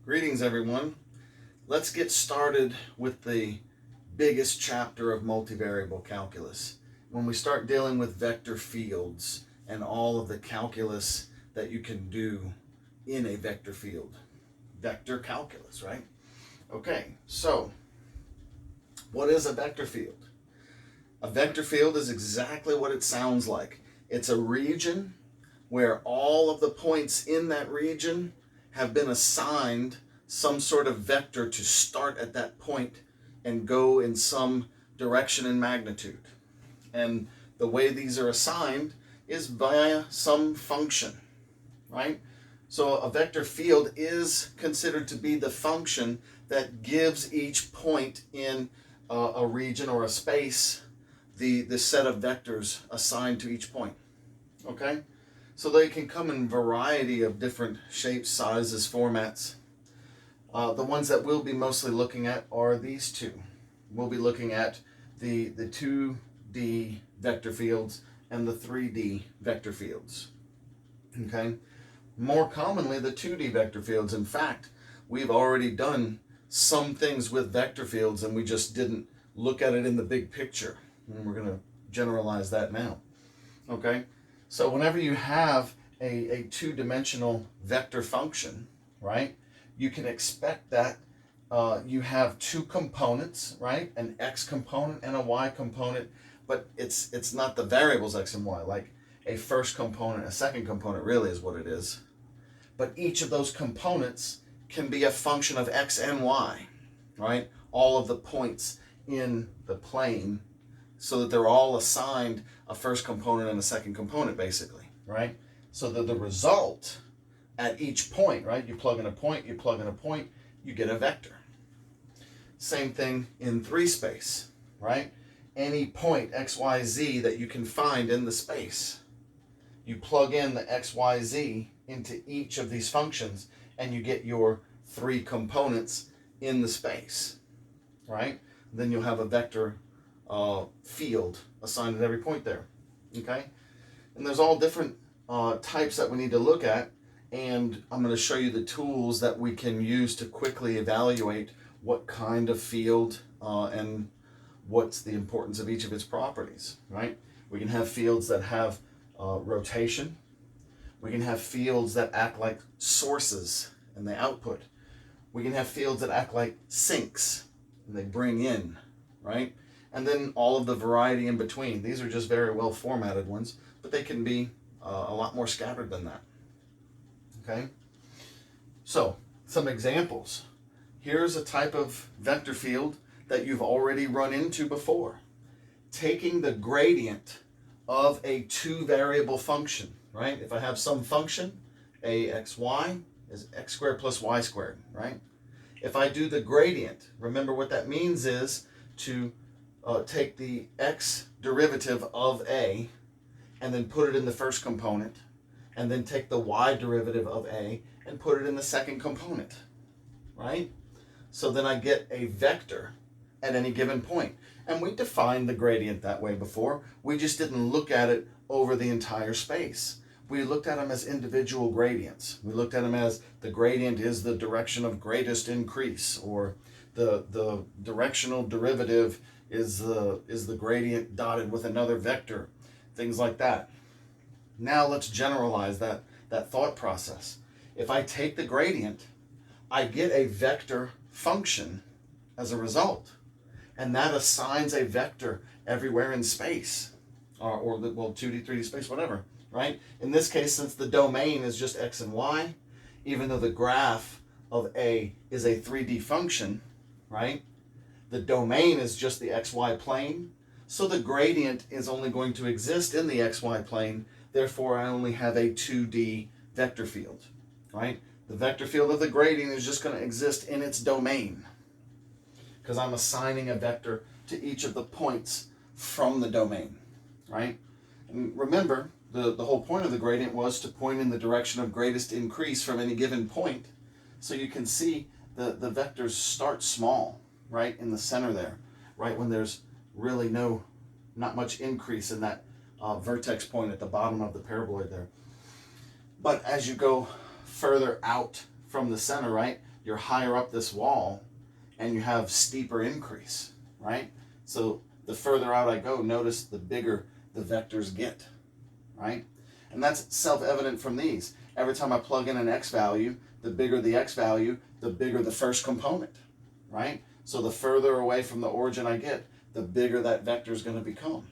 Greetings, everyone. Let's get started with the biggest chapter of multivariable calculus. When we start dealing with vector fields and all of the calculus that you can do in a vector field. Vector calculus, right? Okay, so what is a vector field? A vector field is exactly what it sounds like. It's a region where all of the points in that region have been assigned some sort of vector to start at that point and go in some direction and magnitude. And the way these are assigned is via some function, right? So a vector field is considered to be the function that gives each point in a region or a space the set of vectors assigned to each point, okay? So they can come in a variety of different shapes, sizes, formats. The ones that we'll be mostly looking at are these two. We'll be looking at the 2D vector fields and the 3D vector fields. Okay? More commonly, the 2D vector fields. In fact, we've already done some things with vector fields and we just didn't look at it in the big picture. And we're going to generalize that now. Okay? So whenever you have a two-dimensional vector function, right, you can expect that you have two components, right, an x component and a y component, but it's not the variables x and y, like a first component, a second component really is what it is. But each of those components can be a function of x and y, right, all of the points in the plane, so that they're all assigned a first component and a second component, basically, right? So that the result at each point, right? You plug in a point, you plug in a point, you get a vector. Same thing in 3 space, right? Any point x, y, z that you can find in the space, you plug in the x, y, z into each of these functions and you get your 3 components in the space, right? Then you'll have a vector field assigned at every point there, okay? And there's all different types that we need to look at, and I'm going to show you the tools that we can use to quickly evaluate what kind of field and what's the importance of each of its properties, right? We can have fields that have rotation. We can have fields that act like sources and they output. We can have fields that act like sinks and they bring in, right? And then all of the variety in between. These are just very well formatted ones, but they can be a lot more scattered than that. Okay? So, some examples. Here's a type of vector field that you've already run into before. Taking the gradient of a 2-variable function, right? If I have some function, axy is x squared plus y squared, right? If I do the gradient, remember what that means is to take the x derivative of a and then put it in the first component, and then take the y derivative of a and put it in the second component, right? So then I get a vector at any given point. And we defined the gradient that way before. We just didn't look at it over the entire space. We looked at them as individual gradients. We looked at them as the gradient is the direction of greatest increase, or the directional derivative is the gradient dotted with another vector, things like that. Now let's generalize that thought process. If I take the gradient, I get a vector function as a result, and that assigns a vector everywhere in space, or 2D, 3D space, whatever, right? In this case, since the domain is just x and y, even though the graph of A is a 3D function, right? The domain is just the xy plane, so the gradient is only going to exist in the xy plane, therefore I only have a 2D vector field, right? The vector field of the gradient is just going to exist in its domain, because I'm assigning a vector to each of the points from the domain, right? And remember, the whole point of the gradient was to point in the direction of greatest increase from any given point. So you can see the vectors start small, right, in the center there, right when there's really not much increase in that vertex point at the bottom of the paraboloid there. But as you go further out from the center, right, you're higher up this wall and you have steeper increase, right? So the further out I go, notice the bigger the vectors get, right? And that's self-evident from these. Every time I plug in an x value, the bigger the x value, the bigger the first component, right? So the further away from the origin I get, the bigger that vector is going to become.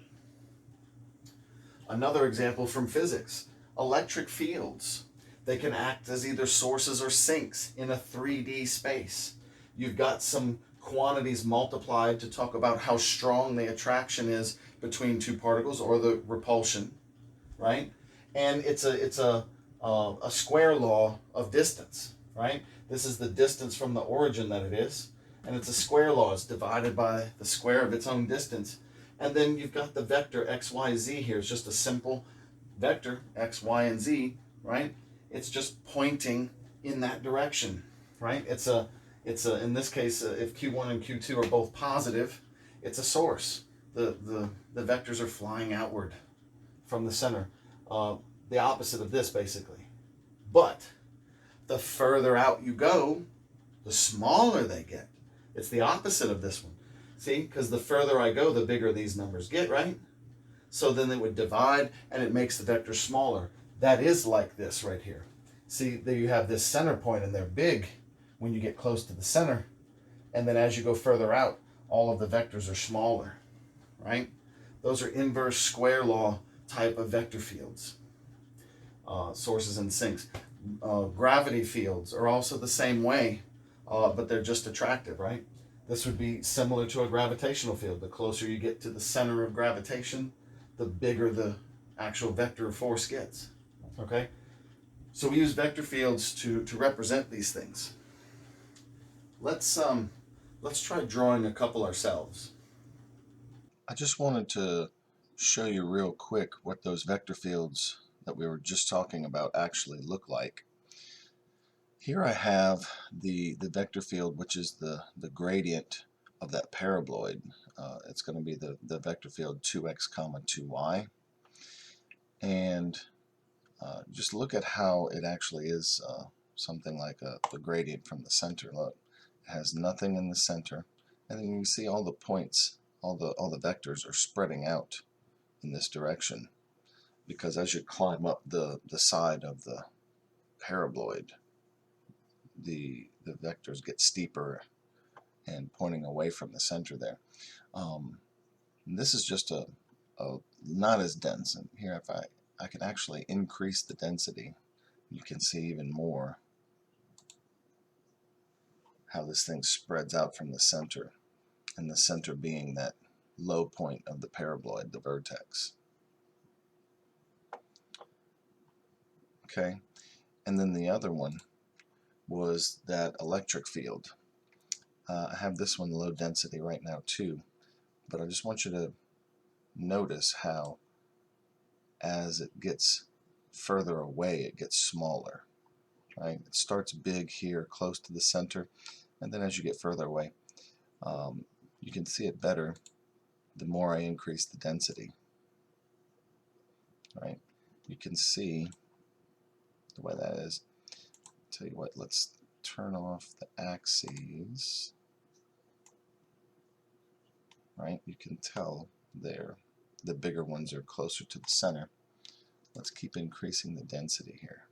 Another example from physics, electric fields. They can act as either sources or sinks in a 3D space. You've got some quantities multiplied to talk about how strong the attraction is between two particles, or the repulsion, right? And it's a square law of distance, right? This is the distance from the origin that it is, and it's a square law. It's divided by the square of its own distance. And then you've got the vector x, y, z here. It's just a simple vector, x, y, and z, right? It's just pointing in that direction, right? It's a in this case, if q1 and q2 are both positive, it's a source. The vectors are flying outward from the center. The opposite of this, basically. But the further out you go, the smaller they get. It's the opposite of this one. See, because the further I go, the bigger these numbers get, right? So then they would divide, and it makes the vector smaller. That is like this right here. See, there you have this center point, and they're big when you get close to the center. And then as you go further out, all of the vectors are smaller, right? Those are inverse square law type of vector fields, sources and sinks. Gravity fields are also the same way, but they're just attractive, right? This would be similar to a gravitational field. The closer you get to the center of gravitation, the bigger the actual vector of force gets, okay? So we use vector fields to represent these things. Let's try drawing a couple ourselves. I just wanted to show you real quick what those vector fields that we were just talking about actually look like. Here I have the vector field, which is the gradient of that paraboloid. It's going to be the vector field 2x comma 2y. And just look at how it actually is something like the gradient from the center. Look, it has nothing in the center, and then you see all the points, all the vectors are spreading out in this direction, because as you climb up the side of the paraboloid, the vectors get steeper and pointing away from the center there. This is just a not as dense, and here if I can actually increase the density, you can see even more how this thing spreads out from the center, and the center being that low point of the paraboloid, the vertex. Okay, and then the other one was that electric field. I have this one low density right now too, but I just want you to notice how as it gets further away it gets smaller, right? It starts big here close to the center, and then as you get further away, you can see it better the more I increase the density, right? You can see the way that is. Tell you what, let's turn off the axes, right? You can tell there the bigger ones are closer to the center. Let's keep increasing the density here.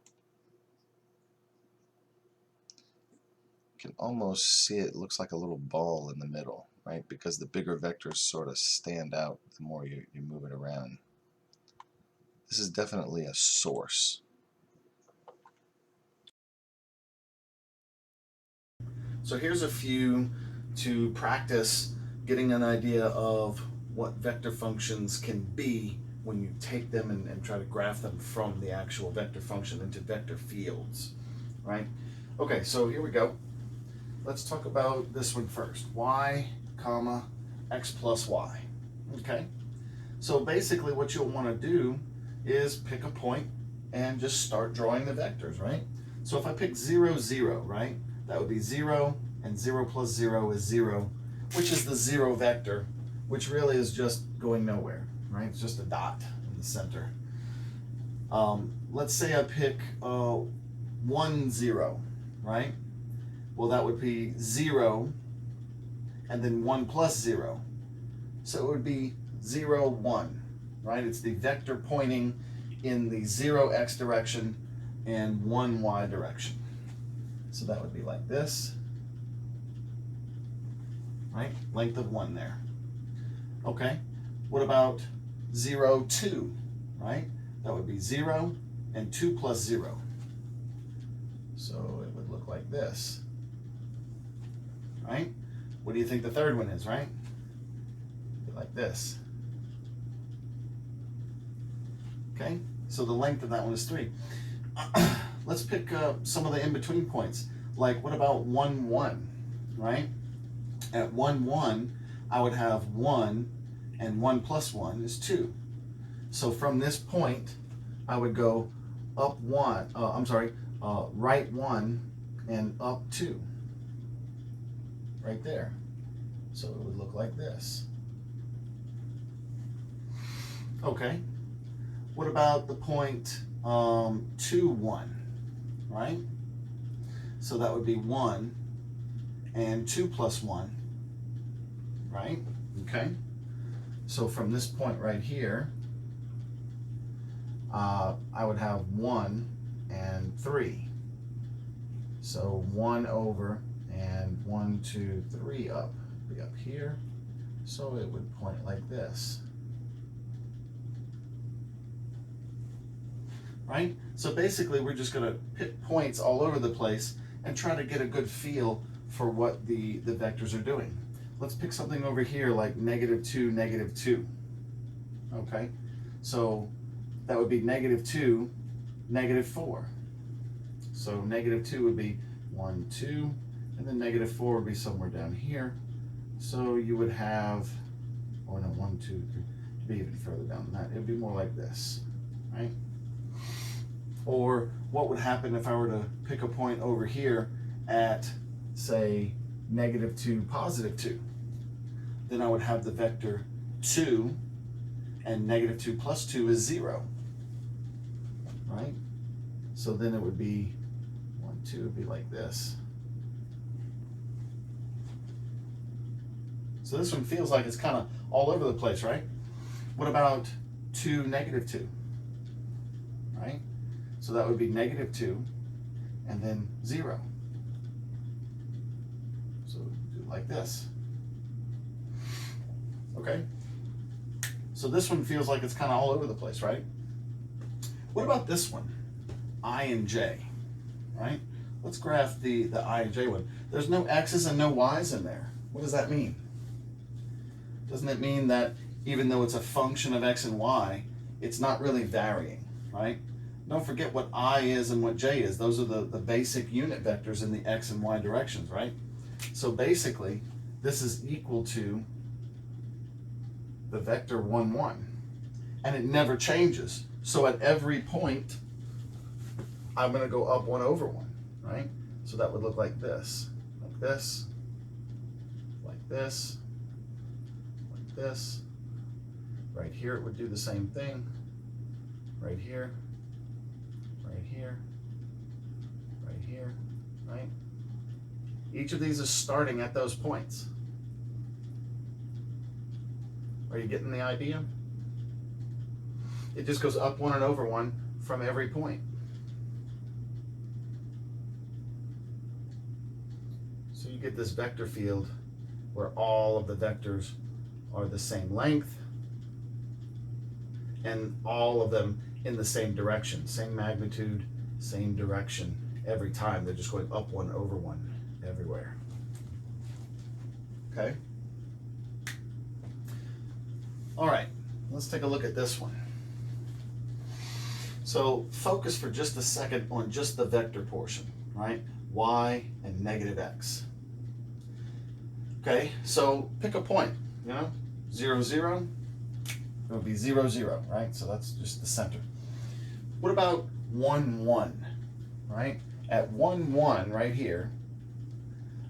You can almost see it looks like a little ball in the middle, right? Because the bigger vectors sort of stand out the more you move it around. This is definitely a source. So here's a few to practice getting an idea of what vector functions can be when you take them and try to graph them from the actual vector function into vector fields, right? Okay, so here we go. Let's talk about this one first. Y comma x plus y. Okay, so basically what you'll want to do is pick a point and just start drawing the vectors, right? So if I pick 0, 0, right, that would be 0, and 0 plus 0 is 0, which is the 0 vector, which really is just going nowhere, right? It's just a dot in the center. Let's say I pick 1, 0, right? Well, that would be 0 and then 1 plus 0. So it would be 0, 1, right? It's the vector pointing in the 0x direction and 1y direction. So that would be like this, right? Length of 1 there. Okay, what about 0, 2, right? That would be 0 and 2 plus 0. So it would look like this, right? What do you think the third one is, right? Like this. Okay, so the length of that one is 3. Let's pick some of the in-between points. Like, what about 1, 1, right? At 1, 1, I would have 1, and 1 plus 1 is 2. So from this point, I would go up 1, right 1 and up 2. Right there. So it would look like this. Okay. What about the point 2, 1, right? So that would be 1 and 2 plus 1, right? Okay. So from this point right here, I would have 1 and 3. So 1 over and 1, 2, 3 up. Be up here. So it would point like this. Right? So basically we're just going to pick points all over the place and try to get a good feel for what the vectors are doing. Let's pick something over here like -2, -2. Okay? So that would be -2, -4. So -2 would be 1, 2, and then -4 would be somewhere down here. So you would have, oh no, 1, 2, 3, to be even further down than that. It would be more like this, right? Or what would happen if I were to pick a point over here at, say, -2, +2? Then I would have the vector 2, and -2 plus 2 is 0, right? So then it would be 1, 2 would be like this. So this one feels like it's kind of all over the place, right? What about 2, -2, right? So that would be -2 and then 0. So do it like this. Okay? So this one feels like it's kind of all over the place, right? What about this one? I and J, right? Let's graph the I and J one. There's no X's and no Y's in there. What does that mean? Doesn't it mean that even though it's a function of X and Y, it's not really varying, right? Don't forget what I is and what J is. Those are the basic unit vectors in the X and Y directions, right? So basically, this is equal to the vector 1, 1. And it never changes. So at every point, I'm going to go up 1 over 1, right? So that would look like this, like this, like this, like this. Right here, it would do the same thing. Right here, right here, right here, right? Each of these is starting at those points. Are you getting the idea? It just goes up 1 and over 1 from every point. So you get this vector field where all of the vectors are the same length and all of them in the same direction, same magnitude, same direction every time. They're just going up 1 over 1 everywhere. Okay? All right, let's take a look at this one. So focus for just a second on just the vector portion, right? Y and -x. Okay, so pick a point, 0, 0. It would be 0, 0, right? So that's just the center. What about 1, 1, right? At 1, 1 right here,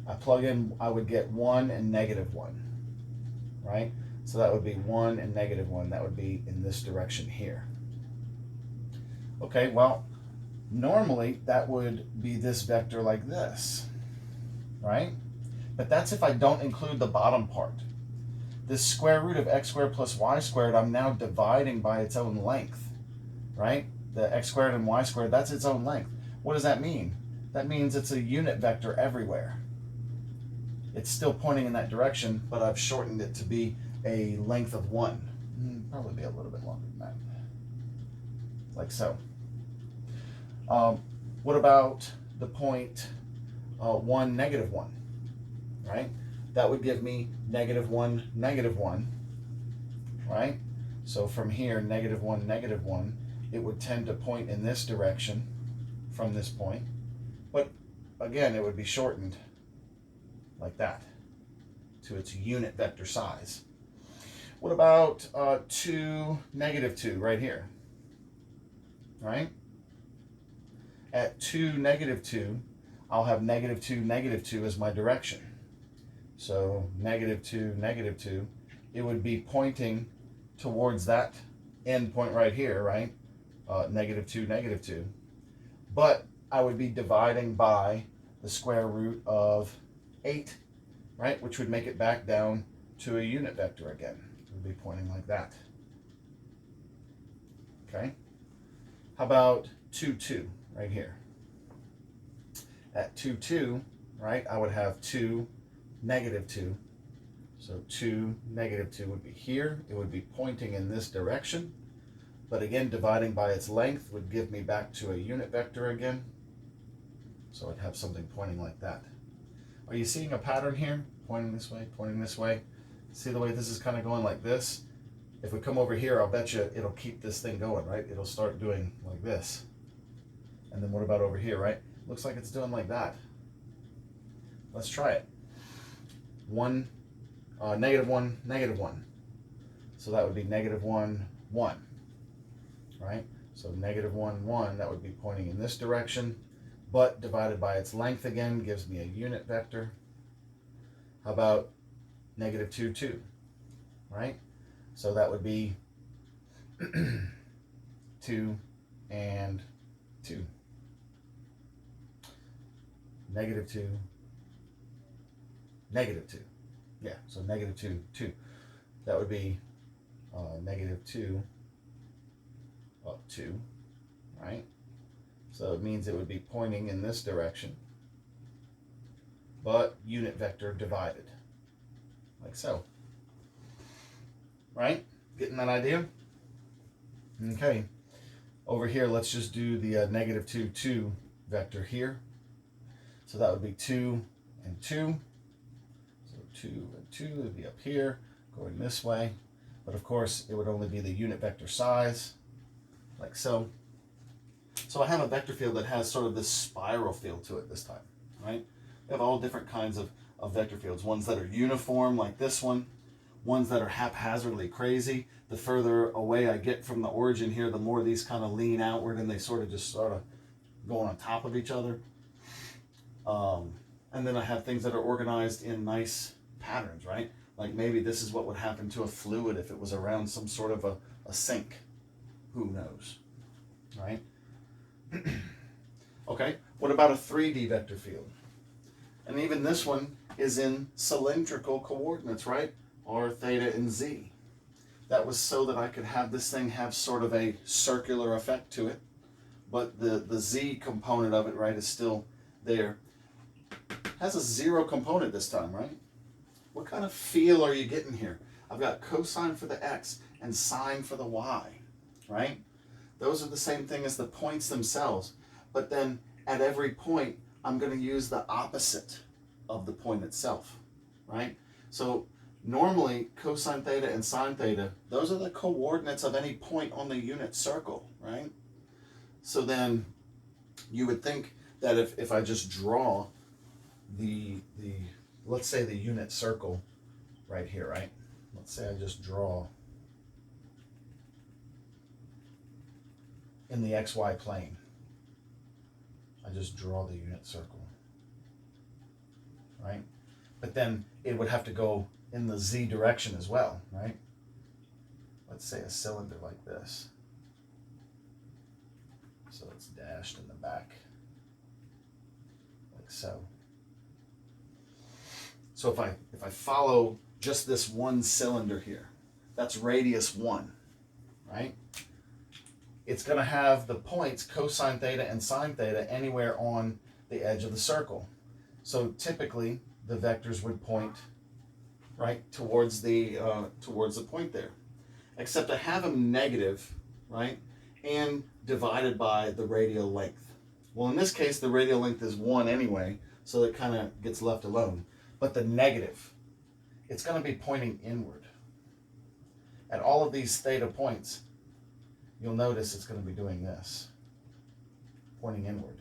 I plug in, I would get 1 and -1, right? So that would be 1 and -1. That would be in this direction here. Okay, well, normally that would be this vector like this, right? But that's if I don't include the bottom part. This square root of x squared plus y squared, I'm now dividing by its own length, right? The x squared and y squared, that's its own length. What does that mean? That means it's a unit vector everywhere. It's still pointing in that direction, but I've shortened it to be a length of 1. Probably be a little bit longer than that. Like so. What about the point 1, negative 1, right? That would give me negative 1, negative 1, right? So from here, negative 1, negative 1, it would tend to point in this direction from this point. But again, it would be shortened like that to its unit vector size. What about 2, negative 2 right here, right? At 2, negative 2, I'll have negative 2, negative 2 as my direction. So negative 2, negative 2, it would be pointing towards that end point right here, right? Negative 2, negative 2. But I would be dividing by the square root of 8, right? Which would make it back down to a unit vector again. It would be pointing like that. Okay? How about 2, 2 right here? At 2, 2, right, I would have 2, negative 2. So 2, negative 2 would be here. It would be pointing in this direction. But again, dividing by its length would give me back to a unit vector again. So I'd have something pointing like that. Are you seeing a pattern here? Pointing this way, pointing this way. See the way this is kind of going like this? If we come over here, I'll bet you it'll keep this thing going, right? It'll start doing like this. And then what about over here, right? Looks like it's doing like that. Let's try it. 1, negative 1, negative 1. So that would be negative 1, 1. Right? So negative 1, 1, that would be pointing in this direction, but divided by its length again gives me a unit vector. How about negative 2, 2, right? So that would be 2 and 2. Negative 2, negative 2. Yeah, so negative 2, 2. That would be negative 2, up 2, right? So it means it would be pointing in this direction, but unit vector divided, like so. Right? Getting that idea? Okay. Over here, let's just do the negative 2, 2 vector here. So that would be 2 and 2. So 2 and 2 would be up here, going this way. But of course, it would only be the unit vector size, like so. So I have a vector field that has sort of this spiral feel to it this time, right? We have all different kinds of vector fields. Ones that are uniform, like this one. Ones that are haphazardly crazy. The further away I get from the origin here, the more these kind of lean outward and they sort of go on top of each other. And then I have things that are organized in nice patterns, right? Like maybe this is what would happen to a fluid if it was around some sort of a sink. Who knows, right? Okay, what about a 3D vector field? And even this one is in cylindrical coordinates, right? R, theta, and z. That was so that I could have this thing have sort of a circular effect to it, but the z component of it, right, is still there. Has a 0 component this time, right? What kind of feel are you getting here? I've got cosine for the x and sine for the y, right? Those are the same thing as the points themselves, but then at every point, I'm going to use the opposite of the point itself, right? So normally, cosine theta and sine theta, those are the coordinates of any point on the unit circle, right? So then you would think that if I just draw let's say the unit circle right here, right? Let's say I just draw in the xy plane. I just draw the unit circle, right? But then it would have to go in the z direction as well, right? Let's say a cylinder like this. So it's dashed in the back, like so. So if I follow just this one cylinder here, that's radius 1, right? It's going to have the points cosine theta and sine theta anywhere on the edge of the circle. So typically the vectors would point right towards the point there, except I have them negative, right, and divided by the radial length. Well, in this case, the radial length is 1 anyway, so it kind of gets left alone. But the negative, it's going to be pointing inward. At all of these theta points, you'll notice it's going to be doing this, pointing inward.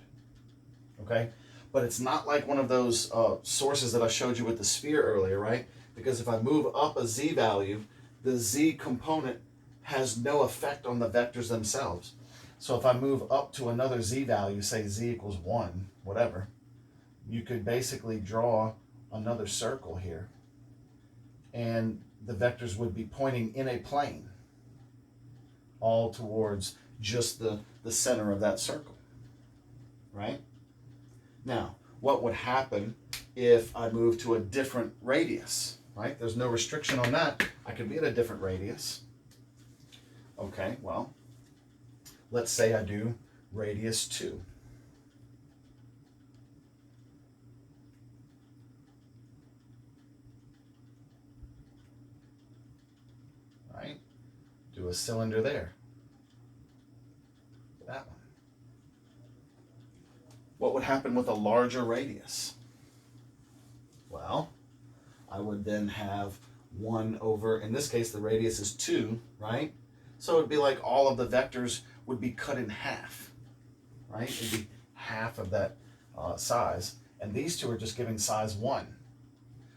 Okay? But it's not like one of those sources that I showed you with the sphere earlier, right? Because if I move up a z value, the z component has no effect on the vectors themselves. So if I move up to another z value, say z equals 1, whatever, you could basically draw another circle here, and the vectors would be pointing in a plane all towards just the center of that circle, right? Now, what would happen if I move to a different radius, right? There's no restriction on that. I could be at a different radius. Okay, well, let's say I do radius 2. Right? Do a cylinder there. That one. What would happen with a larger radius? Well, I would then have 1 over, in this case, the radius is 2, right? So it'd be like all of the vectors would be cut in half, right? It'd be half of that size. And these two are just giving size 1.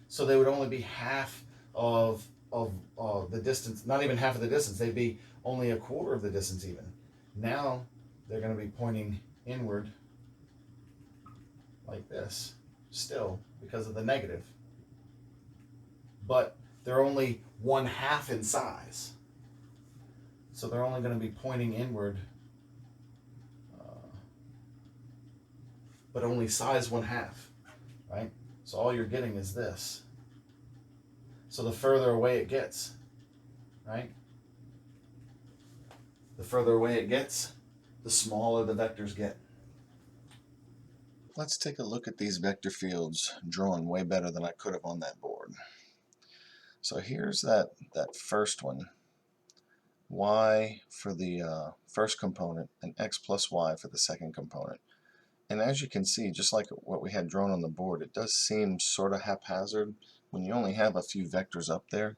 So they would only be half of the distance, not even half of the distance. They'd be only a quarter of the distance even. Now they're going to be pointing inward like this, still, because of the negative. But they're only 1/2 in size. So they're only going to be pointing inward, but only size 1/2, right? So all you're getting is this. So the further away it gets, right? The further away it gets, the smaller the vectors get. Let's take a look at these vector fields drawn way better than I could have on that board. So here's that first one, y for the first component and x plus y for the second component. And as you can see, just like what we had drawn on the board, it does seem sort of haphazard when you only have a few vectors up there.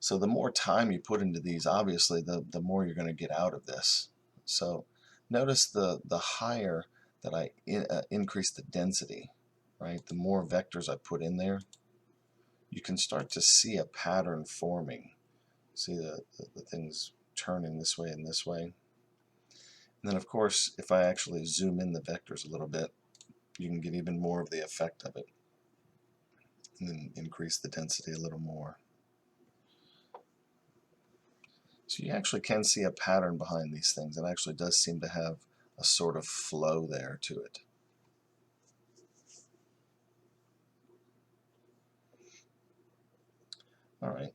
So the more time you put into these, obviously, the more you're going to get out of this. So notice the higher that I increase the density, right? The more vectors I put in there, you can start to see a pattern forming. See the things turning this way and this way. And then, of course, if I actually zoom in the vectors a little bit, you can get even more of the effect of it. And then increase the density a little more. So you actually can see a pattern behind these things. It actually does seem to have a sort of flow there to it. Alright.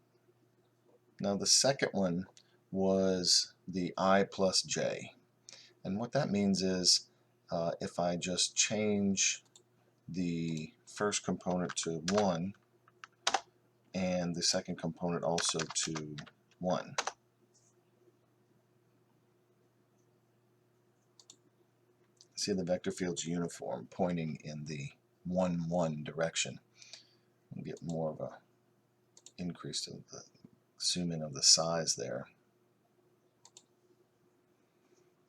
Now the second one was the I plus j. And what that means is if I just change the first component to 1 and the second component also to 1. See, the vector field's uniform, pointing in the 1, 1 direction. We'll get more of a increase to the zoom in of the size there.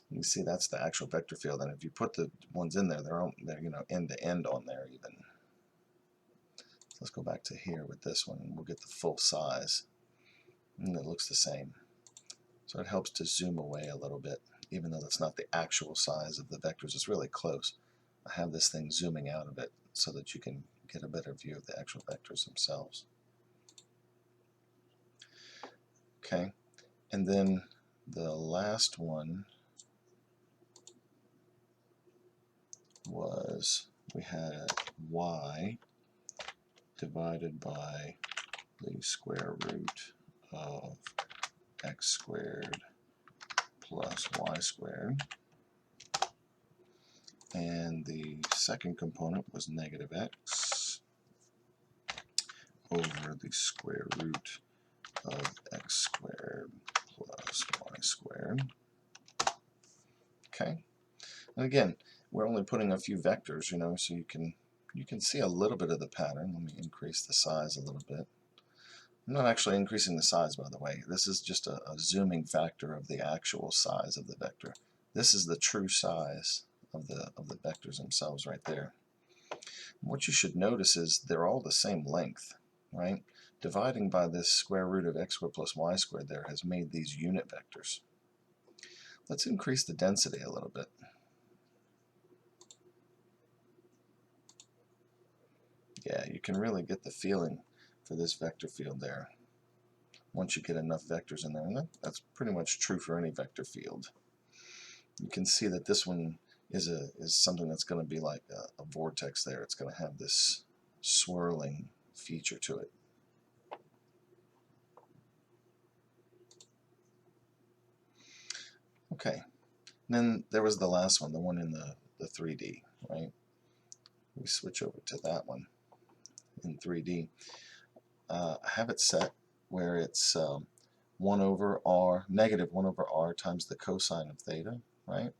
You see that's the actual vector field, and if you put the ones in there, they're end to end on there even. So let's go back to here with this one, and we'll get the full size, and it looks the same. So it helps to zoom away a little bit, even though that's not the actual size of the vectors. It's really close. I have this thing zooming out a bit so that you can get a better view of the actual vectors themselves. Okay, and then the last one was we had y divided by the square root of x squared plus y squared. And the second component was negative x over the square root of x squared plus y squared. Okay, and again, we're only putting a few vectors, you know, so you can see a little bit of the pattern. Let me increase the size a little bit. I'm not actually increasing the size, by the way. This is just a zooming factor of the actual size of the vector. This is the true size of the vectors themselves right there. What you should notice is they're all the same length, right? Dividing by this square root of x squared plus y squared there has made these unit vectors. Let's increase the density a little bit. Yeah, you can really get the feeling for this vector field there once you get enough vectors in there, and that's pretty much true for any vector field. You can see that this one is something that's going to be like a vortex there. It's going to have this swirling feature to it. Okay, and then there was the last one, the one in the 3D, right? We switch over to that one in 3D. I have it set where it's 1 over r, negative 1 over r times the cosine of theta, right?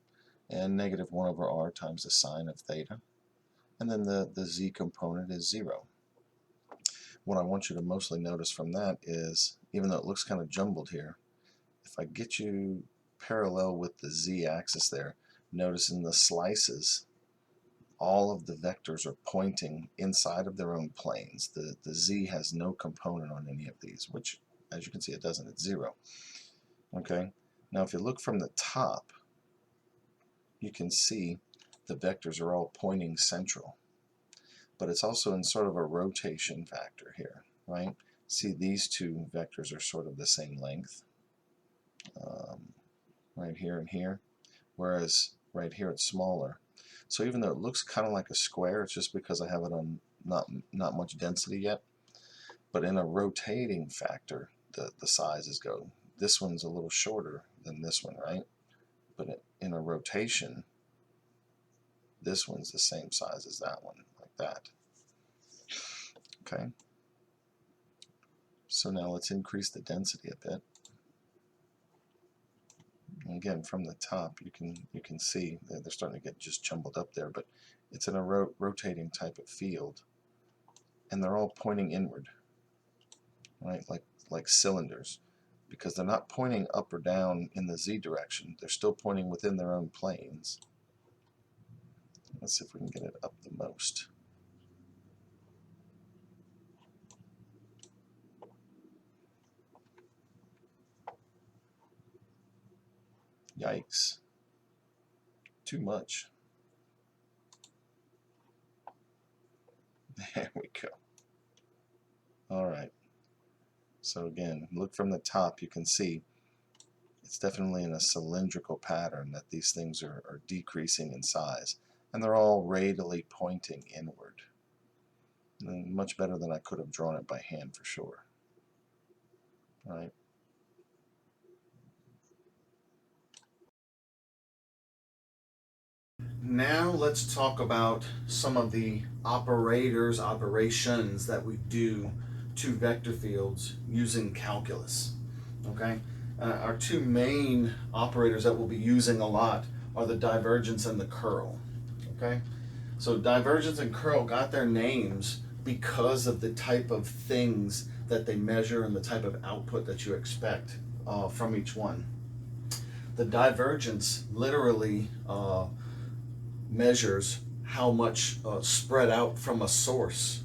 And negative 1 over r times the sine of theta. And then the z component is 0. What I want you to mostly notice from that is, even though it looks kind of jumbled here, if I get you parallel with the z-axis there, notice in the slices, all of the vectors are pointing inside of their own planes. The z has no component on any of these, which, as you can see, it doesn't. It's 0. Okay. Now, if you look from the top, you can see the vectors are all pointing central. But it's also in sort of a rotation factor here, right? See, these two vectors are sort of the same length, right here and here, whereas right here it's smaller. So even though it looks kind of like a square, it's just because I have it on not much density yet. But in a rotating factor, the sizes go. This one's a little shorter than this one, right? But in a rotation, this one's the same size as that one, like that. Okay. So now let's increase the density a bit. And again, from the top, you can see that they're starting to get just jumbled up there, but it's in a rotating type of field, and they're all pointing inward, right? Like cylinders, because they're not pointing up or down in the z direction. They're still pointing within their own planes. Let's see if we can get it up the most. Yikes. Too much. There we go. Alright. So again, look from the top, you can see it's definitely in a cylindrical pattern that these things are decreasing in size. And they're all radially pointing inward. And much better than I could have drawn it by hand for sure. Right? Now let's talk about some of the operations that we do to vector fields using calculus. Okay, our two main operators that we'll be using a lot are the divergence and the curl. Okay, so divergence and curl got their names because of the type of things that they measure and the type of output that you expect from each one. The divergence literally measures how much spread out from a source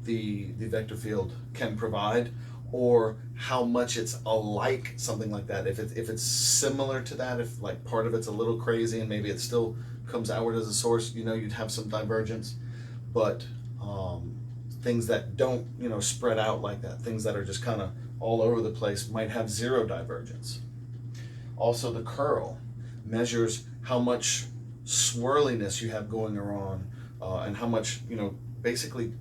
the vector field can provide, or how much it's alike something like that. If it's similar to that, if like part of it's a little crazy and maybe it still comes outward as a source, you'd have some divergence. But things that don't spread out like that, things that are just kind of all over the place, might have zero divergence. Also, the curl measures how much swirliness you have going on, and how much basically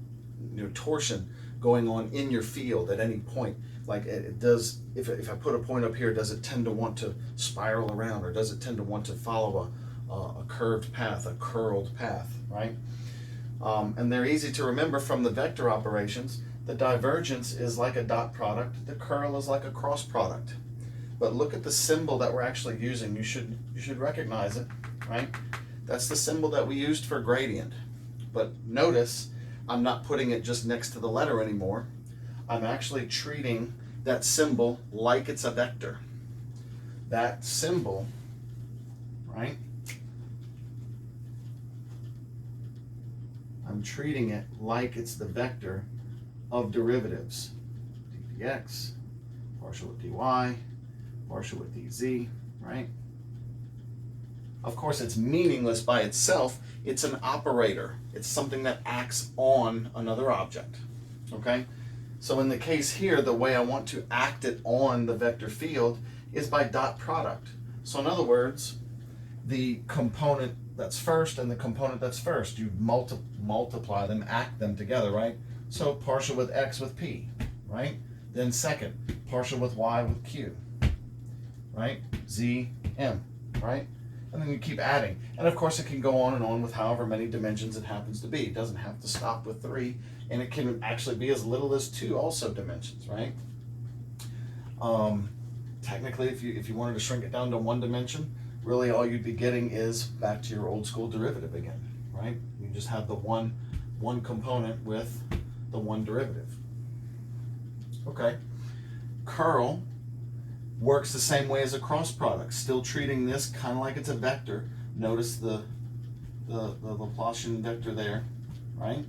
torsion going on in your field at any point. Like it does, if I put a point up here, does it tend to want to spiral around, or does it tend to want to follow a curved path, a curled path, right? And they're easy to remember from the vector operations. The divergence is like a dot product. The curl is like a cross product. But look at the symbol that we're actually using. You should recognize it, right? That's the symbol that we used for gradient. But notice I'm not putting it just next to the letter anymore. I'm actually treating that symbol like it's a vector. That symbol, right? I'm treating it like it's the vector of derivatives. dx, partial with dy, partial with dz, right? Of course, it's meaningless by itself. It's an operator. It's something that acts on another object, okay? So in the case here, the way I want to act it on the vector field is by dot product. So in other words, the component that's first and the component that's first, you multiply them, act them together, right? So partial with x with p, right? Then second, partial with y with q, right? Z, m, right? And then you keep adding. And of course it can go on and on with however many dimensions it happens to be. It doesn't have to stop with 3, and it can actually be as little as 2 also dimensions, right? Technically, if you wanted to shrink it down to 1 dimension, really all you'd be getting is back to your old school derivative again, right? You just have the one component with the one derivative. Okay. Curl works the same way as a cross product, still treating this kind of like it's a vector. Notice the Laplacian vector there, right?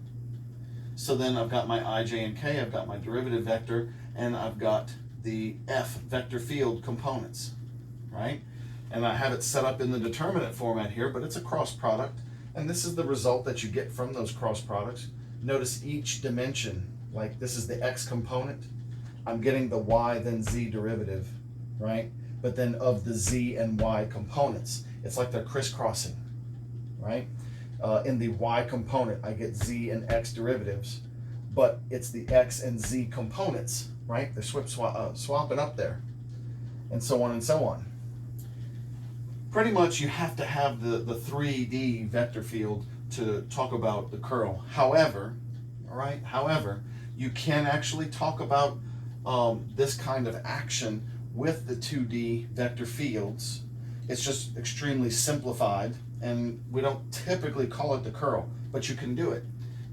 So then I've got my I, j, and k, I've got my derivative vector, and I've got the f vector field components, right? And I have it set up in the determinant format here, but it's a cross product, and this is the result that you get from those cross products. Notice each dimension, like this is the x component, I'm getting the y then z derivative, right? But then of the z and y components, it's like they're crisscrossing, right? In the y component, I get z and x derivatives, but it's the x and z components, right? They're swapping up there, and so on and so on. Pretty much you have to have the 3D vector field to talk about the curl. However, all right, you can actually talk about this kind of action with the 2D vector fields. It's just extremely simplified, and we don't typically call it the curl, but you can do it.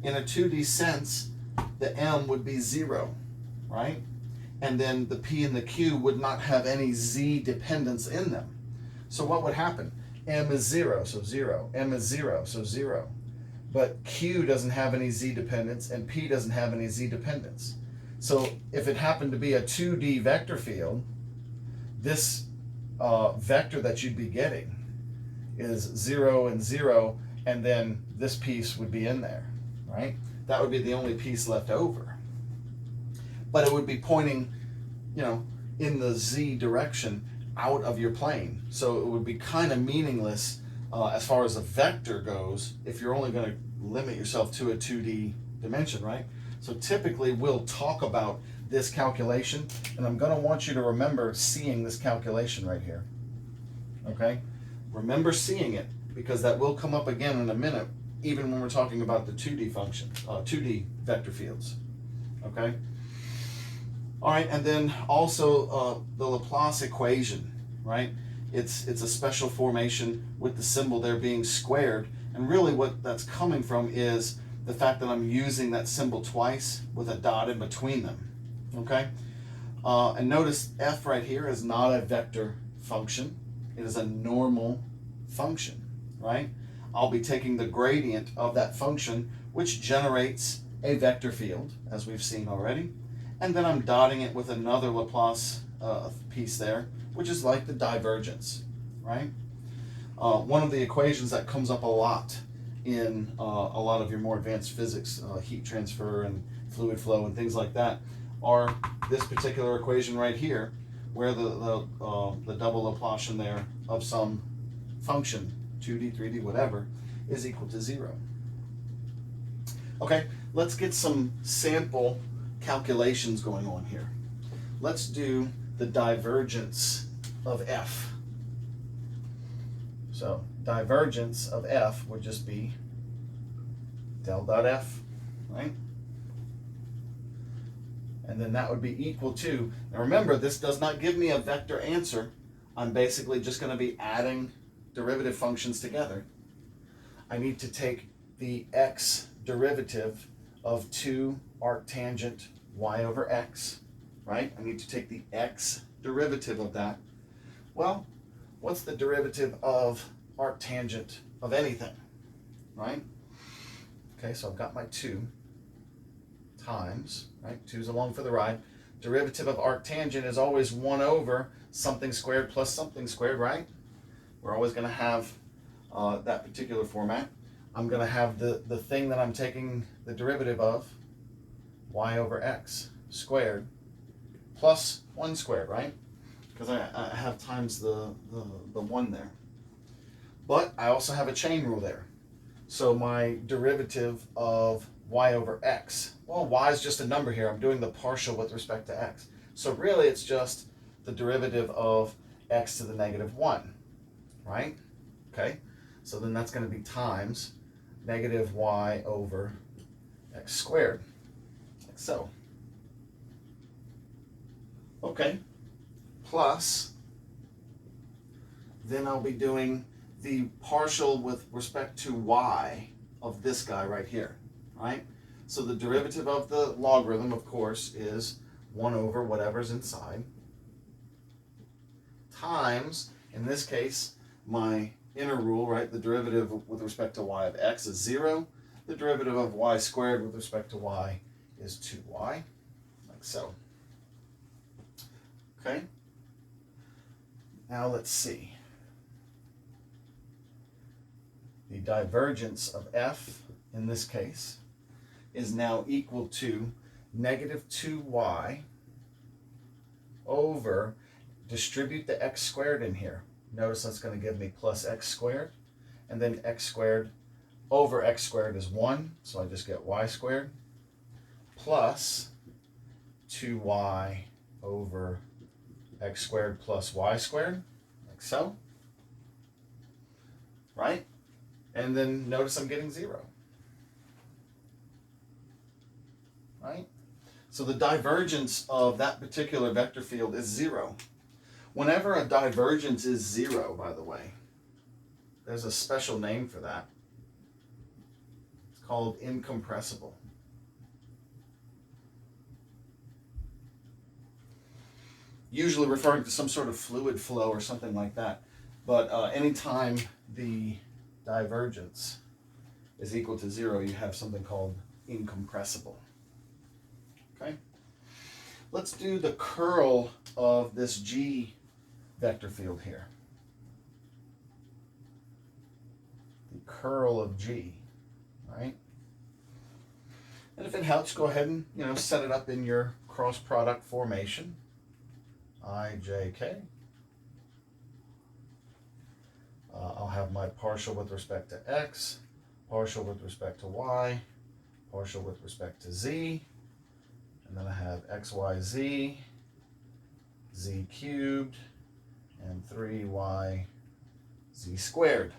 In a 2D sense, the m would be 0, right? And then the p and the q would not have any z dependence in them. So what would happen? M is 0, so 0. M is 0, so 0. But q doesn't have any z dependence, and p doesn't have any z dependence. So if it happened to be a 2D vector field, this vector that you'd be getting is 0 and 0, and then this piece would be in there, right? That would be the only piece left over. But it would be pointing, in the z direction out of your plane. So it would be kind of meaningless as far as a vector goes if you're only going to limit yourself to a 2D dimension, right? So typically we'll talk about this calculation, and I'm going to want you to remember seeing this calculation right here. Okay? Remember seeing it, because that will come up again in a minute, even when we're talking about the 2D functions, 2D vector fields. Okay? All right, and then also the Laplace equation, right? It's a special formation with the symbol there being squared, and really what that's coming from is the fact that I'm using that symbol twice with a dot in between them, okay? And notice f right here is not a vector function. It is a normal function, right? I'll be taking the gradient of that function, which generates a vector field, as we've seen already, and then I'm dotting it with another Laplace piece there, which is like the divergence, right? One of the equations that comes up a lot in a lot of your more advanced physics, heat transfer and fluid flow and things like that, are this particular equation right here, where the double Laplacian there of some function, 2D, 3D, whatever, is equal to 0. Okay, let's get some sample calculations going on here. Let's do the divergence of f. So divergence of f would just be del dot f, right? And then that would be equal to, now remember, this does not give me a vector answer. I'm basically just going to be adding derivative functions together. I need to take the x derivative of 2 arctangent y over x, right? I need to take the x derivative of that. Well, what's the derivative of arctangent of anything, right? Okay, so I've got my 2 times, right? 2's along for the ride. Derivative of arctangent is always 1 over something squared plus something squared, right? We're always going to have that particular format. I'm going to have the thing that I'm taking the derivative of, y over x squared, plus 1 squared, right? Because I have times the 1 there. But I also have a chain rule there. So my derivative of y over x, well, y is just a number here. I'm doing the partial with respect to x. So really it's just the derivative of x to the negative 1, right? Okay, so then that's going to be times negative y over x squared, like so. Okay, plus, then I'll be doing the partial with respect to y of this guy right here, right? So the derivative of the logarithm, of course, is 1 over whatever's inside, times, in this case, my inner rule, right? The derivative with respect to y of x is 0. The derivative of y squared with respect to y is 2y, like so. Okay? Now let's see. The divergence of f, in this case, is now equal to negative 2y over, distribute the x squared in here. Notice that's going to give me plus x squared, and then x squared over x squared is 1, so I just get y squared, plus 2y over x squared plus y squared, like so, right? And then notice I'm getting 0, right? So the divergence of that particular vector field is 0. Whenever a divergence is 0, by the way, there's a special name for that. It's called incompressible. Usually referring to some sort of fluid flow or something like that. But anytime the divergence is equal to 0, you have something called incompressible. Okay? Let's do the curl of this G vector field here. The curl of G, right? And if it helps, go ahead and set it up in your cross product formation. I, J, K. I'll have my partial with respect to x, partial with respect to y, partial with respect to z, and then I have x, y, z, z cubed, and 3y z squared.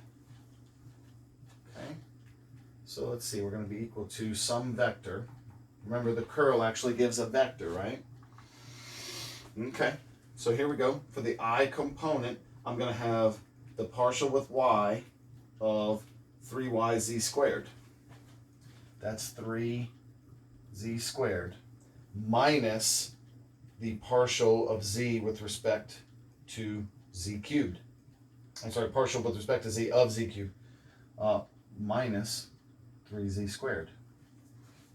Okay, so let's see, we're going to be equal to some vector. Remember, the curl actually gives a vector, right? Okay, so here we go. For the I component, I'm going to have the partial with y of 3yz squared. That's 3z squared minus the partial of z with respect to z cubed. I'm sorry, partial with respect to z of z cubed minus 3z squared.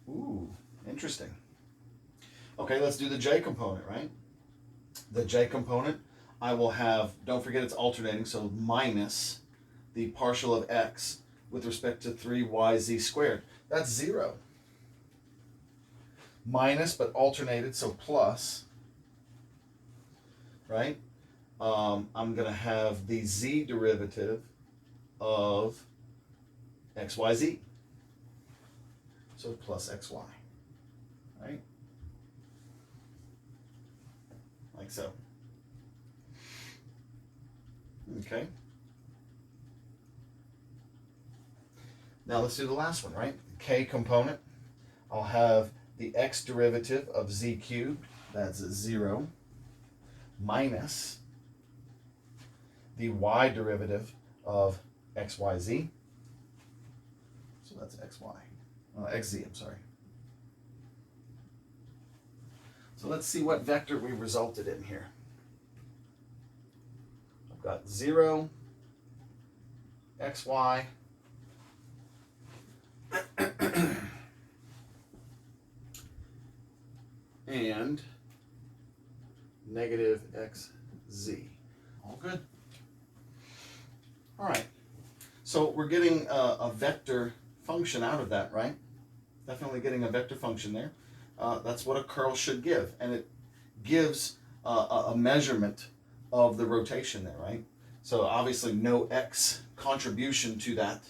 Ooh, interesting. Okay, let's do the j component, right? The j component, I will have, don't forget it's alternating, so minus the partial of x with respect to 3yz squared. That's 0. Minus, but alternated, so plus, right? I'm going to have the z derivative of xyz. So plus xy, right? Like so. Okay. Now let's do the last one, right? K component. I'll have the x derivative of z cubed, that's 0, minus the y derivative of xyz. So that's xy. Xz, I'm sorry. So let's see what vector we resulted in here. I've got 0, xy, and negative xz. All good. All right. So we're getting a vector function out of that, right? Definitely getting a vector function there. That's what a curl should give. And it gives a measurement of the rotation there, right? So obviously no x contribution to that.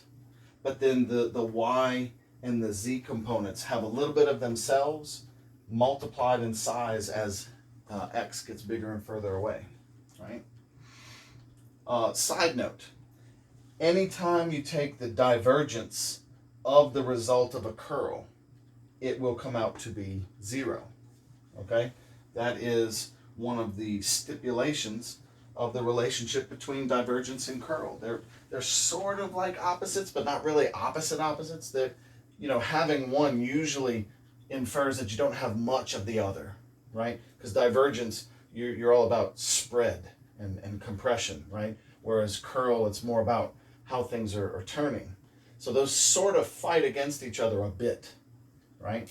But then the y and the z components have a little bit of themselves multiplied in size as x gets bigger and further away, right? Side note, anytime you take the divergence of the result of a curl, it will come out to be 0, okay? That is one of the stipulations of the relationship between divergence and curl. They're sort of like opposites, but not really opposites. That, you know, having one usually infers that you don't have much of the other, right? Because divergence, you're all about spread and compression, right? Whereas curl, it's more about how things are turning. So those sort of fight against each other a bit, right?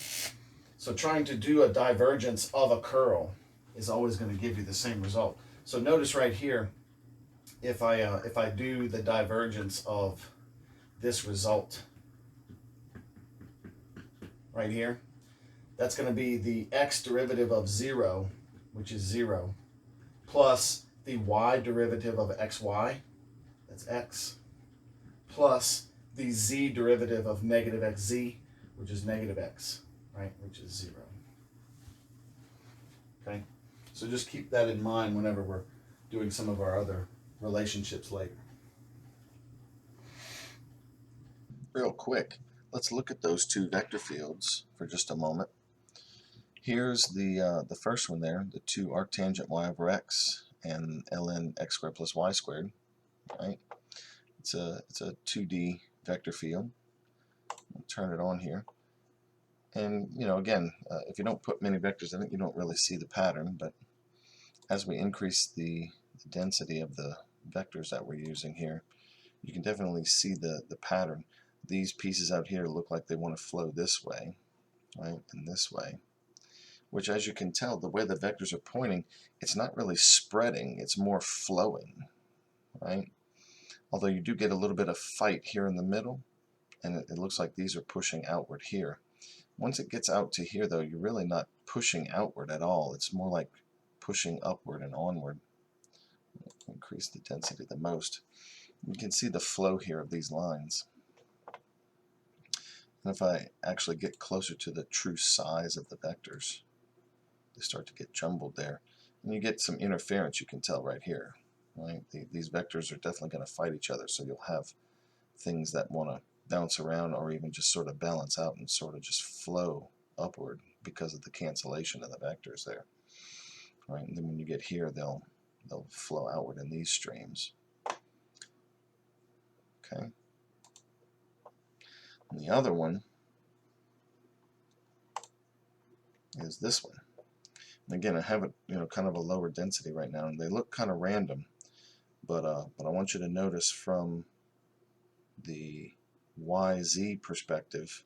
So trying to do a divergence of a curl is always going to give you the same result. So notice right here, if I do the divergence of this result right here, that's going to be the x derivative of 0, which is 0, plus the y derivative of xy, that's x, plus the z derivative of negative xz, which is negative x, right, which is 0. Okay, so just keep that in mind whenever we're doing some of our other relationships later. Real quick, let's look at those two vector fields for just a moment. Here's the first one there, the 2 arctangent y over x and ln x squared plus y squared, right? It's a 2D vector field. I'll turn it on here. And, you know, again, if you don't put many vectors in it, you don't really see the pattern, but as we increase the density of the vectors that we're using here, you can definitely see the pattern. These pieces out here look like they want to flow this way, right, and this way, which, as you can tell, the way the vectors are pointing, it's not really spreading, it's more flowing, right? Although you do get a little bit of fight here in the middle, and it looks like these are pushing outward here. Once it gets out to here, though, you're really not pushing outward at all. It's more like pushing upward and onward. Increase the density the most. You can see the flow here of these lines. And if I actually get closer to the true size of the vectors, they start to get jumbled there. And you get some interference, you can tell right here. Right? These vectors are definitely going to fight each other, so you'll have things that want to bounce around or even just sort of balance out and sort of just flow upward because of the cancellation of the vectors there. Right? And then when you get here, they'll flow outward in these streams. Okay. And the other one is this one. And again, I have it, you know, kind of a lower density right now, and they look kind of random, but I want you to notice from the YZ perspective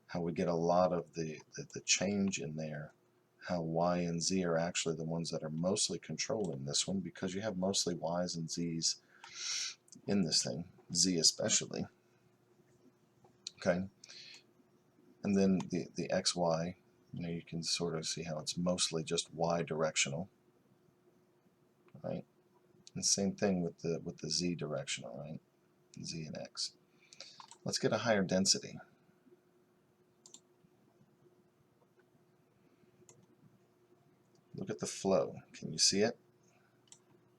how we get a lot of the change in there, how Y and Z are actually the ones that are mostly controlling this one, because you have mostly Y's and Z's in this thing, Z especially. Okay, and then the XY, you know, you can sort of see how it's mostly just Y directional, right? And same thing with the Z directional, right? Z and X. Let's get a higher density. look at the flow. Can you see it?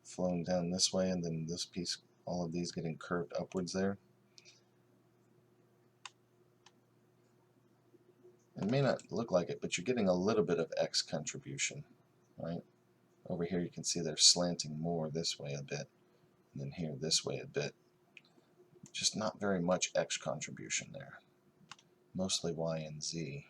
Flowing down this way, and then this piece, all of these getting curved upwards there. It may not look like it, but you're getting a little bit of X contribution, right? Over here you can see they're slanting more this way a bit, and then here this way a bit. Just not very much X contribution there. Mostly Y and Z.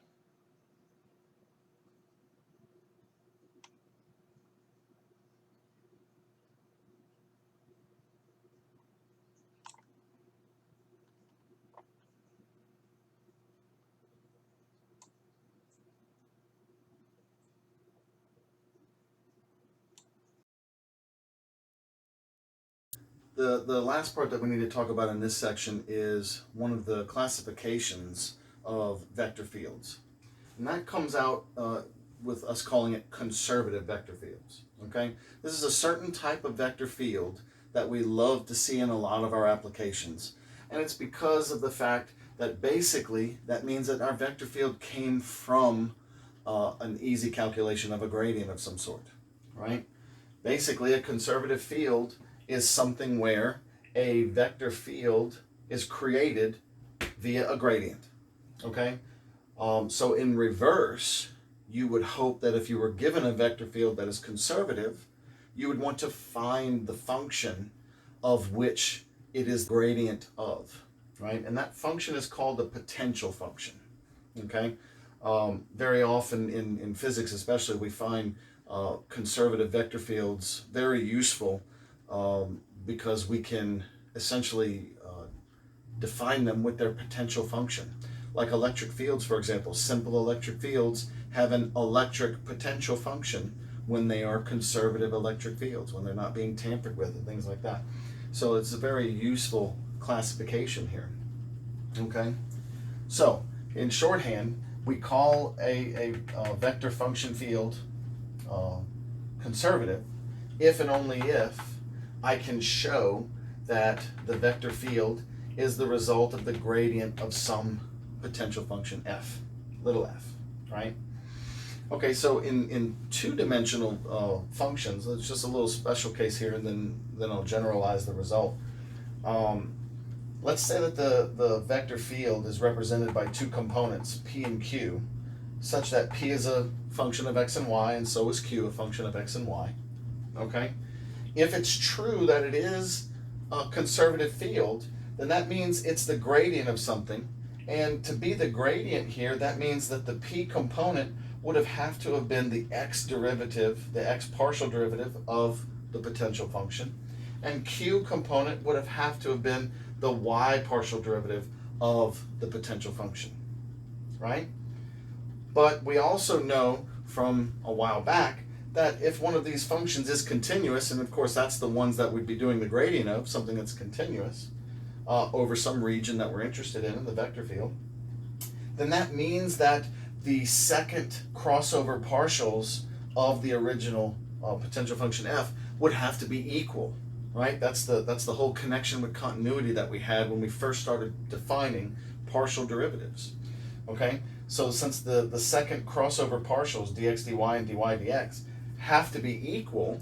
The last part that we need to talk about in this section is one of the classifications of vector fields. And that comes out with us calling it conservative vector fields. Okay? This is a certain type of vector field that we love to see in a lot of our applications. And it's because of the fact that basically that means that our vector field came from an easy calculation of a gradient of some sort. Right? Basically, a conservative field is something where a vector field is created via a gradient. Okay? So in reverse, you would hope that if you were given a vector field that is conservative, you would want to find the function of which it is the gradient of, right? And that function is called the potential function. Okay? Very often in physics especially, we find conservative vector fields very useful because we can essentially define them with their potential function. Like electric fields, for example, simple electric fields have an electric potential function when they are conservative electric fields, when they're not being tampered with and things like that. So it's a very useful classification here. Okay? So, in shorthand, we call a vector function field conservative if and only if I can show that the vector field is the result of the gradient of some potential function f, little f, right? Okay, so in two-dimensional functions, it's just a little special case here, and then I'll generalize the result. Let's say that the vector field is represented by two components, p and q, such that p is a function of x and y, and so is q a function of x and y. Okay? If it's true that it is a conservative field, then that means it's the gradient of something. And to be the gradient here, that means that the p component would have to have been the x derivative, the x partial derivative of the potential function. And q component would have to have been the y partial derivative of the potential function, right? But we also know from a while back that if one of these functions is continuous, and of course that's the ones that we'd be doing the gradient of, something that's continuous, over some region that we're interested in the vector field, then that means that the second crossover partials of the original potential function f would have to be equal, right? That's the whole connection with continuity that we had when we first started defining partial derivatives. Okay, so since the second crossover partials, dx dy and dy dx, have to be equal,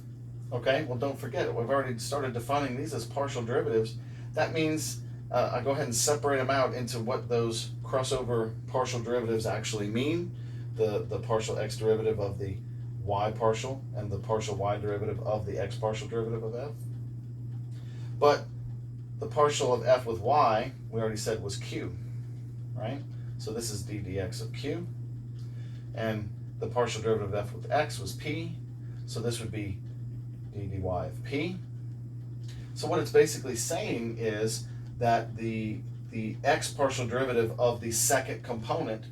okay, well don't forget it, we've already started defining these as partial derivatives. That means I go ahead and separate them out into what those crossover partial derivatives actually mean. The partial x derivative of the y partial and the partial y derivative of the x partial derivative of f. But the partial of f with y, we already said was q, right? So this is d dx of q. And the partial derivative of f with x was p. So this would be d dy of p. So what it's basically saying is that the x partial derivative of the second component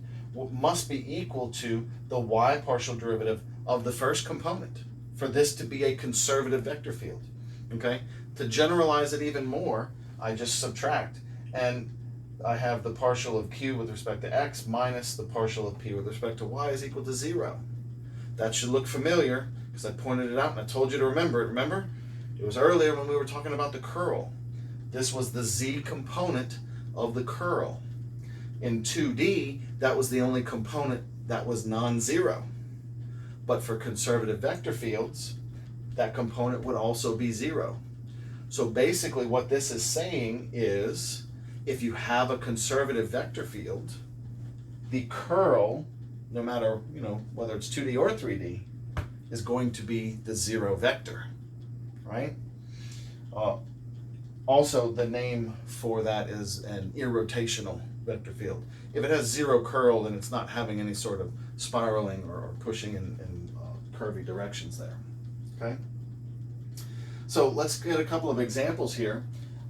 must be equal to the y partial derivative of the first component for this to be a conservative vector field. Okay? To generalize it even more, I just subtract, and I have the partial of q with respect to x minus the partial of p with respect to y is equal to 0. That should look familiar because I pointed it out and I told you to remember it. Remember? It was earlier when we were talking about the curl. This was the z component of the curl. In 2D, that was the only component that was non-zero. But for conservative vector fields, that component would also be 0. So basically what this is saying is, if you have a conservative vector field, the curl, no matter whether it's 2D or 3D, is going to be the 0 vector, right? Also, the name for that is an irrotational vector field. If it has 0 curl, then it's not having any sort of spiraling or pushing in curvy directions there, okay? So let's get a couple of examples here.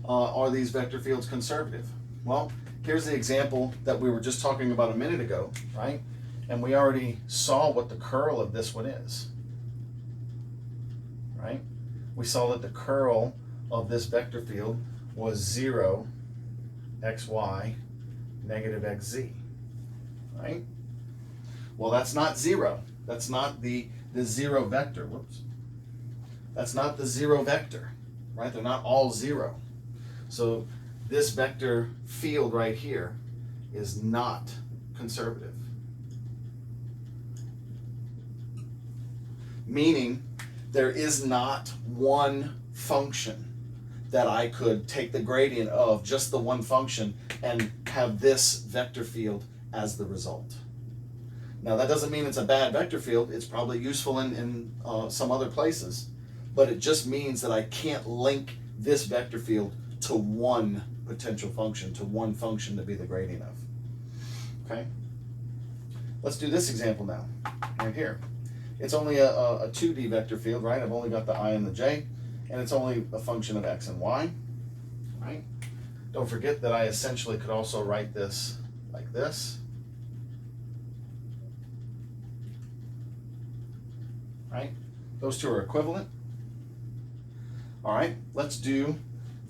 Are these vector fields conservative? Well, here's the example that we were just talking about a minute ago, right? And we already saw what the curl of this one is, right? We saw that the curl of this vector field was 0, xy, negative xz, right? Well, that's not 0. That's not the 0 vector. Whoops. That's not the 0 vector, right? They're not all 0. So this vector field right here is not conservative. Meaning there is not one function that I could take the gradient of, just the one function, and have this vector field as the result. Now that doesn't mean it's a bad vector field. It's probably useful in some other places, but it just means that I can't link this vector field to one potential function, to one function to be the gradient of. Okay? Let's do this example now, right here. It's only a 2D vector field, right? I've only got the I and the j, and it's only a function of x and y, right? Don't forget that I essentially could also write this like this, right? Those two are equivalent. All right, let's do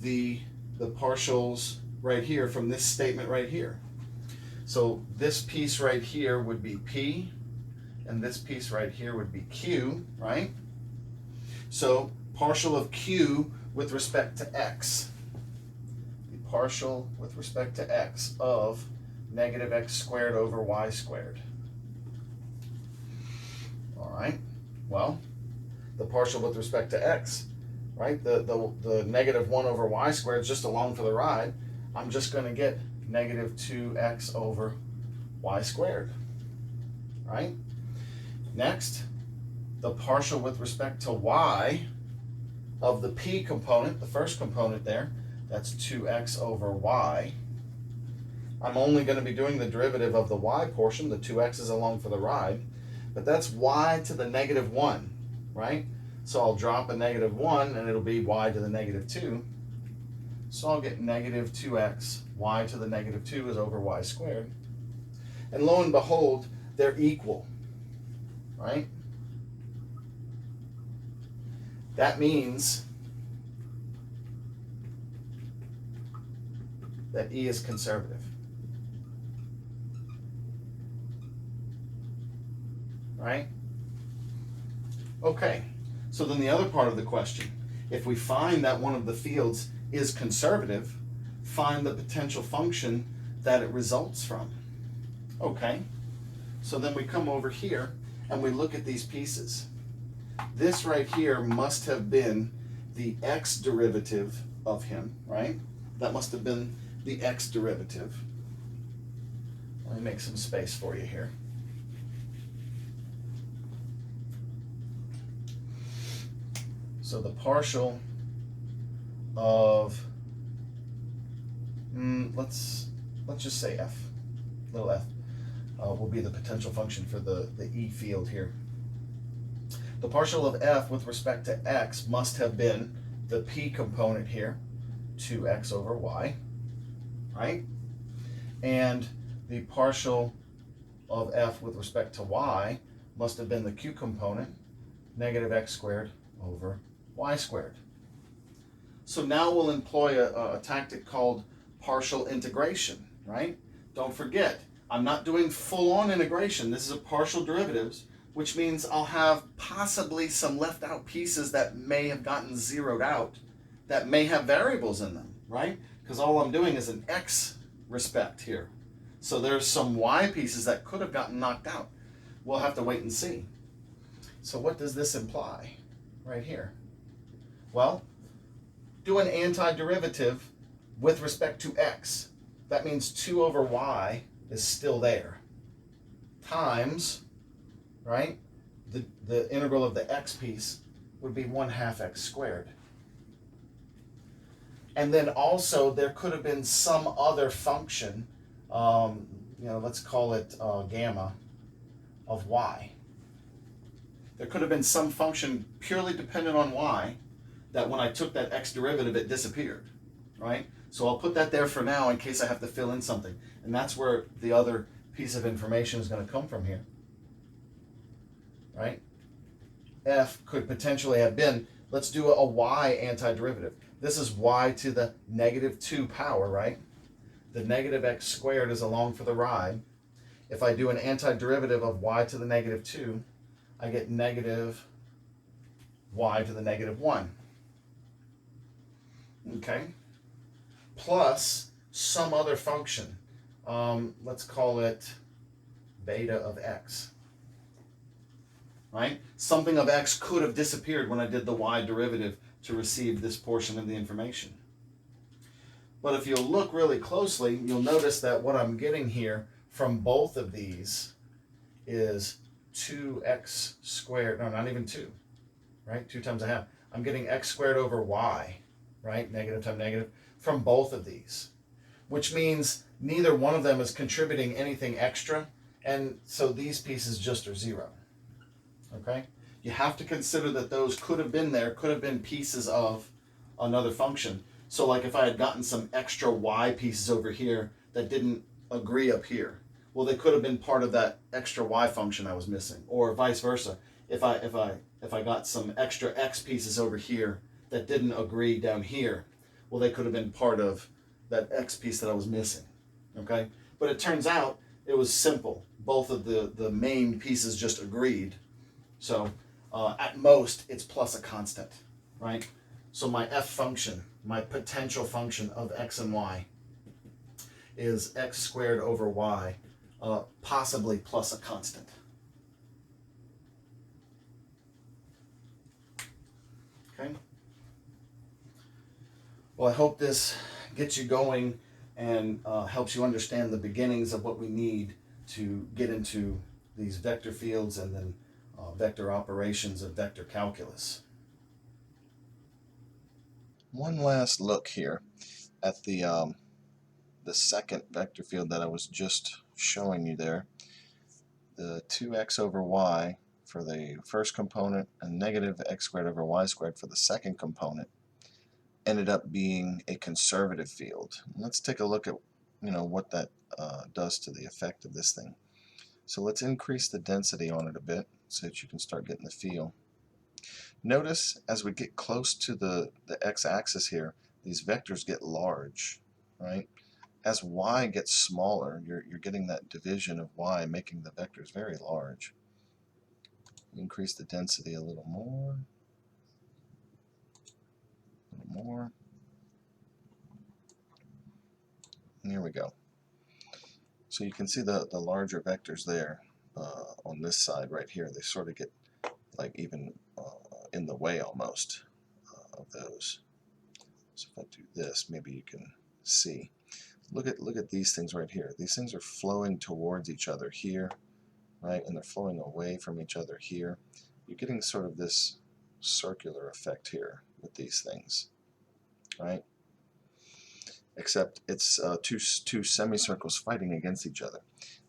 the partials right here from this statement right here. So this piece right here would be P, and this piece right here would be Q, right? So partial of Q with respect to x. The partial with respect to x of negative x squared over y squared. All right, well, the partial with respect to x, right? The negative 1 over y squared is just along for the ride. I'm just going to get negative 2x over y squared, right? Next, the partial with respect to y of the p component, the first component there, that's 2x over y. I'm only going to be doing the derivative of the y portion, the 2x is along for the ride, but that's y to the negative 1, right? So I'll drop a negative 1 and it'll be y to the negative 2. So I'll get negative 2x, y to the negative 2 is over y squared. And lo and behold, they're equal, right? That means that E is conservative, right? Okay, so then the other part of the question, if we find that one of the fields is conservative, find the potential function that it results from. Okay, so then we come over here and we look at these pieces. This right here must have been the x derivative of him, right? That must have been the x derivative. Let me make some space for you here. So the partial of, let's just say f, little f, will be the potential function for the E field here. The partial of f with respect to x must have been the p component here, 2x over y, right? And the partial of f with respect to y must have been the q component, negative x squared over y squared. So now we'll employ a tactic called partial integration, right? Don't forget, I'm not doing full-on integration. This is a partial derivatives, which means I'll have possibly some left out pieces that may have gotten zeroed out, that may have variables in them, right? Because all I'm doing is an x respect here. So there's some y pieces that could have gotten knocked out. We'll have to wait and see. So what does this imply right here? Well, do an antiderivative with respect to x. That means 2 over y is still there. Times, right, the integral of the x piece would be 1/2 x squared. And then also there could have been some other function, let's call it gamma of y. There could have been some function purely dependent on y that when I took that x derivative, it disappeared, right? So I'll put that there for now in case I have to fill in something. And that's where the other piece of information is going to come from here, right? F could potentially have been, let's do a y antiderivative. This is y to the -2 power, right? The negative x squared is along for the ride. If I do an antiderivative of y to the -2, I get negative y to the -1. Okay? Plus some other function. Let's call it beta of x. Right? Something of x could have disappeared when I did the y derivative to receive this portion of the information. But if you'll look really closely, you'll notice that what I'm getting here from both of these is 2x squared, no, not even 2, right? 2 times a half. I'm getting x squared over y, right? Negative times negative, from both of these, which means neither one of them is contributing anything extra, and so these pieces just are 0, okay? You have to consider that those could have been there, could have been pieces of another function. So like if I had gotten some extra y pieces over here that didn't agree up here, well, they could have been part of that extra y function I was missing, or vice versa. If I got some extra x pieces over here that didn't agree down here, well, they could have been part of that x piece that I was missing. Okay, but it turns out it was simple. Both of the main pieces just agreed. So at most, it's plus a constant, right? So my f function, my potential function of x and y, is x squared over y, possibly plus a constant. Okay. Well, I hope this gets you going and helps you understand the beginnings of what we need to get into these vector fields and then vector operations and vector calculus. One last look here at the second vector field that I was just showing you there. The 2x over y for the first component and negative x squared over y squared for the second component ended up being a conservative field. Let's take a look at what that does to the effect of this thing. So let's increase the density on it a bit so that you can start getting the feel. Notice as we get close to the x-axis here, these vectors get large, right? As y gets smaller, you're getting that division of y, making the vectors very large. Increase the density a little more, and here we go. So you can see the larger vectors there on this side right here. They sort of get like even in the way almost of those. So if I do this, maybe you can see. Look at these things right here. These things are flowing towards each other here, right? And they're flowing away from each other here. You're getting sort of this circular effect here with these things, right? Except it's two semicircles fighting against each other.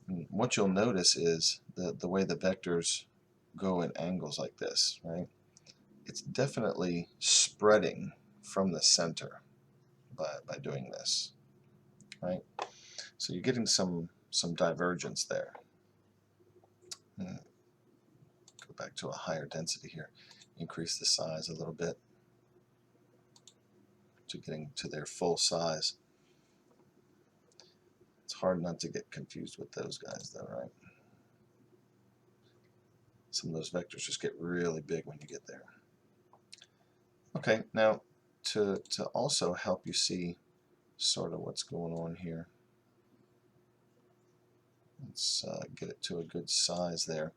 And what you'll notice is the way the vectors go at angles like this, right? It's definitely spreading from the center by doing this, right? So you're getting some divergence there. Go back to a higher density here. Increase the size a little bit to getting to their full size. It's hard not to get confused with those guys though, right? Some of those vectors just get really big when you get there. Okay, now to also help you see sort of what's going on here, let's get it to a good size there.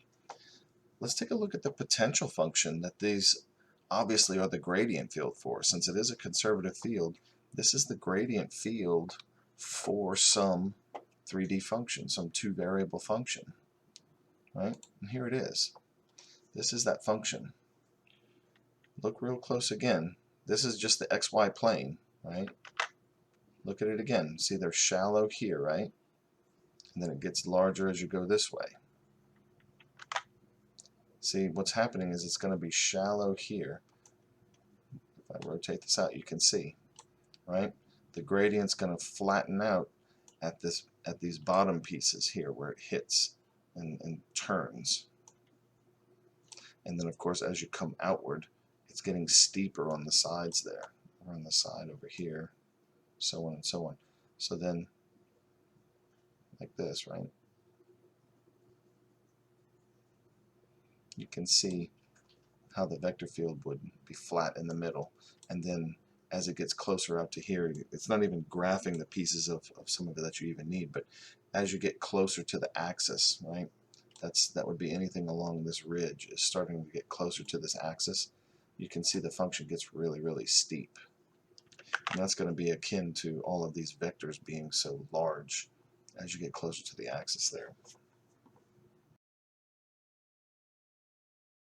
let's take a look at the potential function that these obviously are the gradient field for. Since it is a conservative field, this is the gradient field for some 3D function, some two-variable function, right? And here it is. This is that function. Look real close again. This is just the xy plane, right? Look at it again. See, they're shallow here, right? And then it gets larger as you go this way. See, what's happening is it's going to be shallow here. If I rotate this out, you can see, right? The gradient's going to flatten out at these bottom pieces here where it hits and turns. And then, of course, as you come outward, it's getting steeper on the sides there, or on the side over here, so on and so on. So then, like this, right? You can see how the vector field would be flat in the middle, and then as it gets closer out to here, it's not even graphing the pieces of some of it that you even need, but as you get closer to the axis, right, that would be anything along this ridge is starting to get closer to this axis. You can see the function gets really, really steep, and that's going to be akin to all of these vectors being so large as you get closer to the axis there.